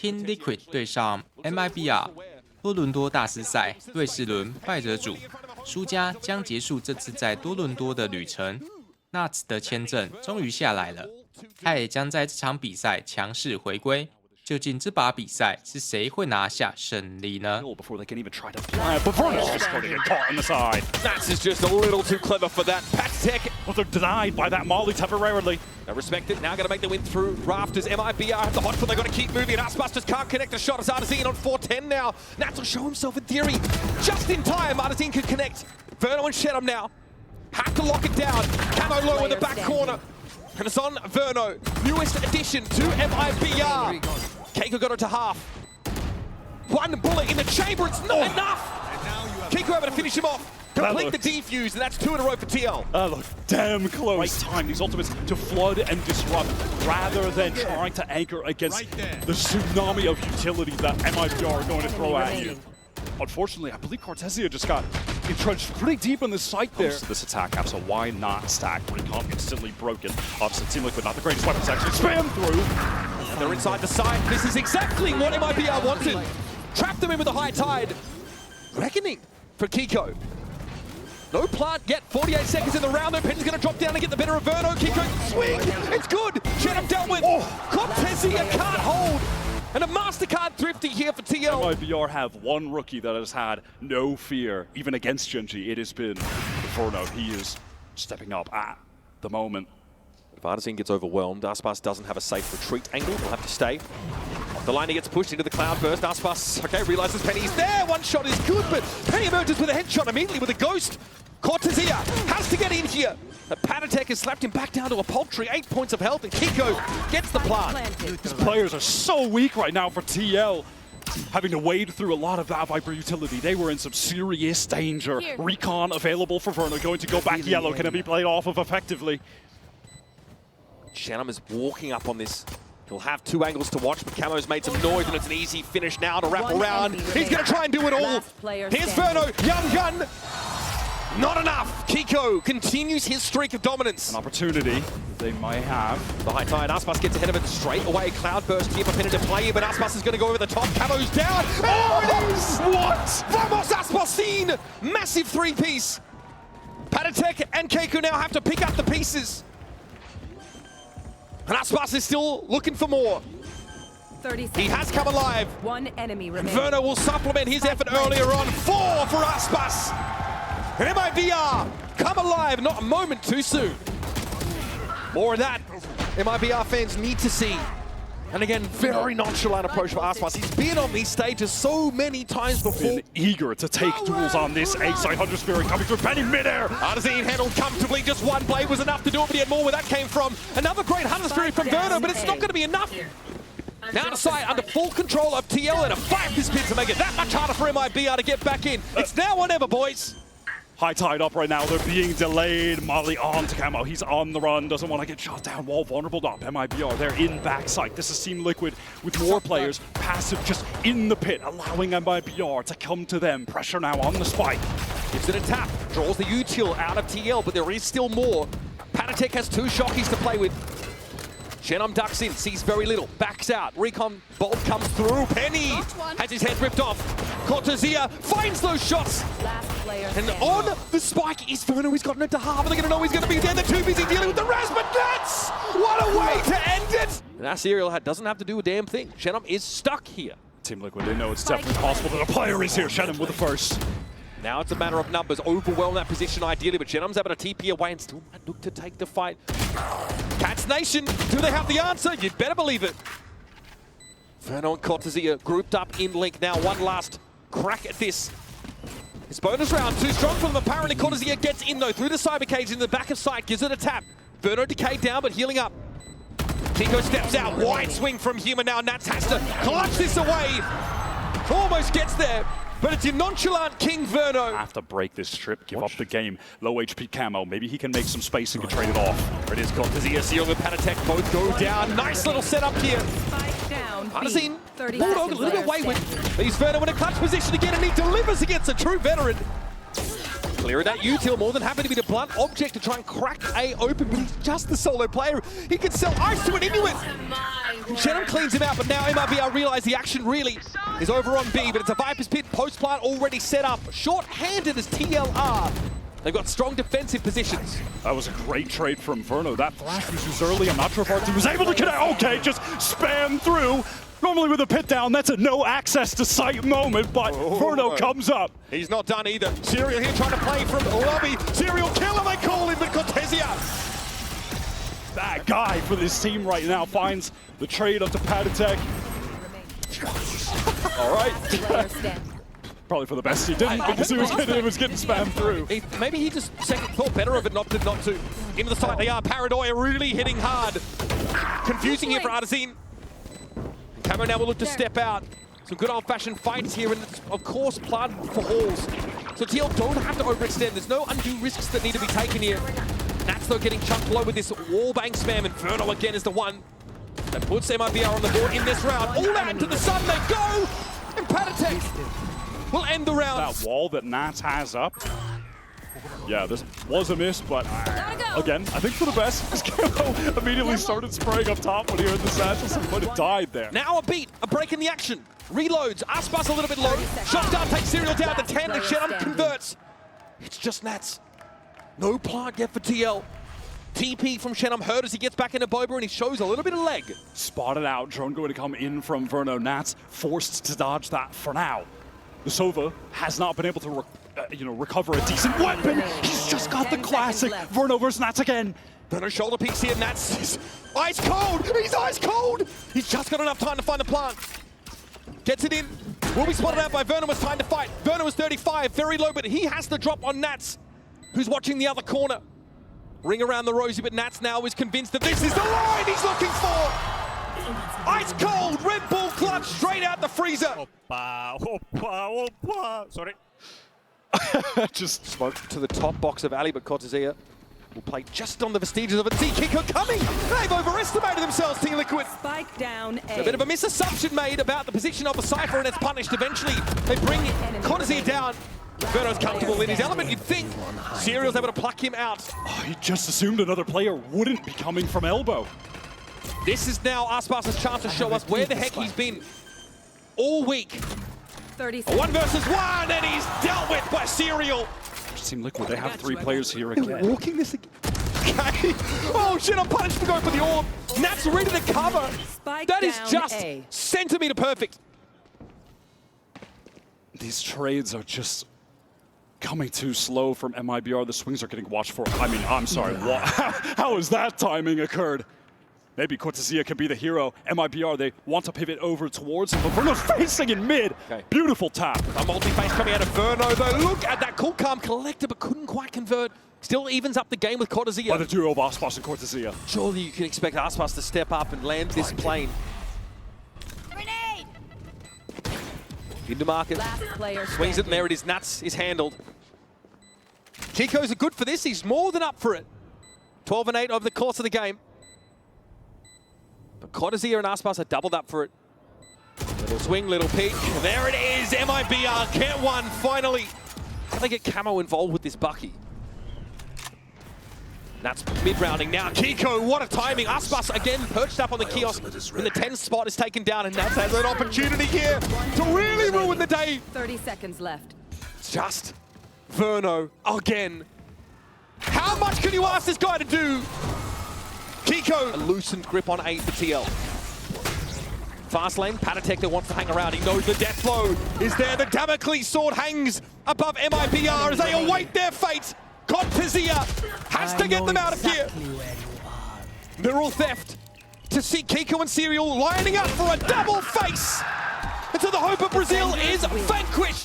Team Liquid 对上 MIBR 多伦多大师赛瑞士轮败者组，输家将结束这次在多伦多的旅程。nAts 的签证终于下来了，他也将在这场比赛强势回归。究竟这把比赛是谁会拿下胜利呢？ Before they can even try to fly, but Verno's just going to get caught on the side. nAts is just a little too clever for that. Patek. Well, they're denied by that Molly temporarily. I respect it. Now going to make the win through rafters. MIBR have the hot foot. They've got to keep moving. aspas just can't connect a shot as Artesine on 410 now. nAts will show himself in theory. Just in time, Artesine can connect. Verno and Shenum now have to lock it down. Camo low in the back corner. And it's on Verno, newest addition to MIBR. Keiko got it to half. One bullet in the chamber, it's not enough! Keiko able to finish him off. Complete the defuse, and that's 2 in a row for TL. That looked damn close. Right time, these ultimates to flood and disrupt, rather than trying to anchor against the tsunami of utility that MIBR are going to throw at you. Unfortunately, I believe Cortesia just got entrenched pretty deep in the site there. This attack, so why not stack? Recon instantly broken. Opposite Team Liquid, not the greatest weapons actually. Spam through. And they're inside the side. This is exactly what MIBR wanted. Trap them in with a high tide. Reckoning for Kiko. No plant yet. 48 seconds in the round. Though Pen's going to drop down and get the better of Verno. Kiko swing. It's good. Shenum dealt with. Cortesia can't hold. And a MasterCard thrifty here for TL. MIBR have one rookie that has had no fear, even against Genji. It has been Verno. He is stepping up at the moment. If Artesine gets overwhelmed, aspas doesn't have a safe retreat angle. He'll have to stay. The liner gets pushed into the cloud burst. aspas, okay, realizes Penny's there. One shot is good, but Penny emerges with a headshot immediately with a ghost. Cortesia has to get in here. Patek has slapped him back down to a paltry 8 points of health, and Kiko gets the plant. These players are so weak right now for TL. Having to wade through a lot of that Viper utility. They were in some serious danger. Recon available for Verno, going to go back yellow. Can it be played off of effectively? Shenum is walking up on this. He'll have 2 angles to watch, but Camo's made some noise, and it's an easy finish now to wrap around. He's going to try and do it all. Here's Verno, young gun. Not enough. Kiko continues his streak of dominance. An opportunity they might have. The high tide, aspas gets ahead of it straight away. Cloudburst here for Penny to play, but aspas is going to go over the top. Camo's down. Oh, it is! What? Vamos aspasin! Massive 3-piece. Patek and Keiko now have to pick up the pieces. And aspas is still looking for more. 30 seconds. He has come alive. One enemy remaining. Verno will supplement his effort earlier on. 4 for aspas. And MIBR come alive, not a moment too soon. More of that MIBR fans need to see. And again, very nonchalant approach for aspas. He's been on these stages so many times before. Been eager to take duels on this A-side Hunter Spirit coming through Penny midair. Artesine handled comfortably. Just one blade was enough to do it, but he had more where that came from. Another great Hunter Spirit from Verno, but it's not going to be enough. Now to sight under full control of TL, and a fight this pin to make it that much harder for MIBR to get back in. It's now or never, boys. High tide up right now. They're being delayed. Molly on to Camo. He's on the run. Doesn't want to get shot down. Wall vulnerable up. MIBR, they're in backside. This is Team Liquid with more players. Passive just in the pit, allowing MIBR to come to them. Pressure now on the spike. Gives it a tap. Draws the util out of TL, but there is still more. Patek has 2 shockies to play with. Shenum ducks in, sees very little, backs out. Recon bolt comes through. Penny has his head ripped off. Cortesia finds those shots. And on the spike is Verno. He's gotten it to half. Are they going to know he's going to be there? They're too busy dealing with the Raz, but that's what a way to end it. And that serial doesn't have to do a damn thing. Shenum is stuck here. Team Liquid, they know it's definitely possible that a player is here. Shenum with the first. Now it's a matter of numbers. Overwhelm that position ideally, but Shenum's able to TP away and still might look to take the fight. Cats Nation, do they have the answer? You'd better believe it. Verno and Cortesia grouped up in link now. One last crack at this. His bonus round, too strong for them. Apparently Cortesia gets in though, through the cyber cage in the back of sight, gives it a tap. Verno decayed down, but healing up. Kiko steps out, wide swing from Human now. nAts has to clutch this away. Almost gets there. But it's your nonchalant King Verno. Have to break this strip, give up the game. Low HP Camo, maybe he can make some space and can trade it off. There it is, Cortesia, Seong and Patek both go down. Nice little setup here. Artesine, Bulldog a little bit wayward. But he's Verno in a clutch position again, and he delivers against a true veteran. Clear that util, more than happy to be the blunt object to try and crack A open, but he's just the solo player. He can sell ice to an Inuit. Shenum cleans him out, but now MIBR realize the action really is over on B, but it's a Viper's Pit post plant already set up. Short-handed as TLR. They've got strong defensive positions. That was a great trade from Verno. That flash was used early. I'm not sure if our team was able to connect. Okay, just spam through. Normally with a pit down, that's a no access to sight moment, but Verno comes up. He's not done either. Serial here trying to play from lobby. Serial killer, they call him, but Cortesia. That guy for this team right now finds the trade up to Patatek. All right. Probably for the best he didn't, because he was getting spammed through. Maybe he just thought better of it, opted not to. Into the site they are. Paradoia really hitting hard. Confusing here for Artazine. Camo now will look to step out. Some good old-fashioned fights here, and it's, of course, blood for halls. So TL don't have to overextend. There's no undue risks that need to be taken here. Nats, though, getting chunked low with this wallbang spam. Inferno again is the one that puts MIBR on the board in this round. All out into the sun they go! And Patatek will end the round. That wall that nAts has up. Yeah, this was a miss, but again, I think for the best. Camo immediately started spraying up top when he heard the satchel, and might have died there. Now a beat, a break in the action. Reloads, aspas a little bit low. Shotdown takes Serial down to 10, and Shenum converts. It's just nAts. No plant yet for TL. TP from Shenum hurt as he gets back into Boba, and he shows a little bit of leg. Spotted out, drone going to come in from Verno. nAts forced to dodge that for now. The Sova has not been able to recover a decent weapon. He's just got the classic Verno versus nAts again. Verno shoulder piece here. nAts is ice cold. He's ice cold. He's just got enough time to find the plant. Gets it in. Will be spotted out by Verno as time to fight. Verno is 35, very low, but he has to drop on nAts, who's watching the other corner. Ring around the rosy, but nAts now is convinced that this is the line he's looking for. Ice cold Red Bull clutch straight out the freezer. Sorry. Just smoke to the top box of Ali, but Cortesia will play just on the vestiges of a T-Kicker coming. They've overestimated themselves, T-Liquid. Spike down A. A bit of a misassumption made about the position of the Cypher, and it's punished eventually. They bring Cortesia down. Verno's comfortable in his element, you'd think. Serial's able to pluck him out. Oh, he just assumed another player wouldn't be coming from elbow. This is now aspas' chance to show us where the heck he's been all week. 30 A seconds. 1 versus 1, and he's dealt with by Serial. Team Liquid, they have 3 players here again. Walking this again. Okay. Oh shit, I'm punished for going for the orb. nAts ready to cover. Spike That is down just A. centimeter perfect. These trades are just coming too slow from MIBR. The swings are getting watched for. I mean, I'm sorry, what? How has that timing occurred? Maybe Cortesia can be the hero. MIBR, they want to pivot over towards him, but Verno's facing in mid. Okay. Beautiful tap. A multi-face coming out of Verno, though. Look at that cool calm collector, but couldn't quite convert. Still evens up the game with By Cortesia. the duo of aspas and Cortesia. Surely you can expect aspas to step up and land this plane. Grenade! Into market. Last player Swings it, and there it is. nAts is handled. Kiko's are good for this. He's more than up for it. 12 and 8 over the course of the game. But Cortesia and aspas are doubled up for it. Little swing, little peek. There it is. MIBR get one, finally. How do they get Camo involved with this Bucky? That's mid-rounding now. Kiko, what a timing. aspas again perched up on the kiosk. And the 10 spot is taken down, and nAts has an opportunity here to really ruin the day. 30 seconds left. Just Verno again. How much can you ask this guy to do? Kiko, a loosened grip on A for TL. Fast lane, Patatek that wants to hang around. He knows the death blow is there. The Damocles sword hangs above MIBR as they await their fate. Cortesia has to get them out of here. They're all theft to see Kiko and Serial lining up for a double face. And so the hope of Brazil is vanquished.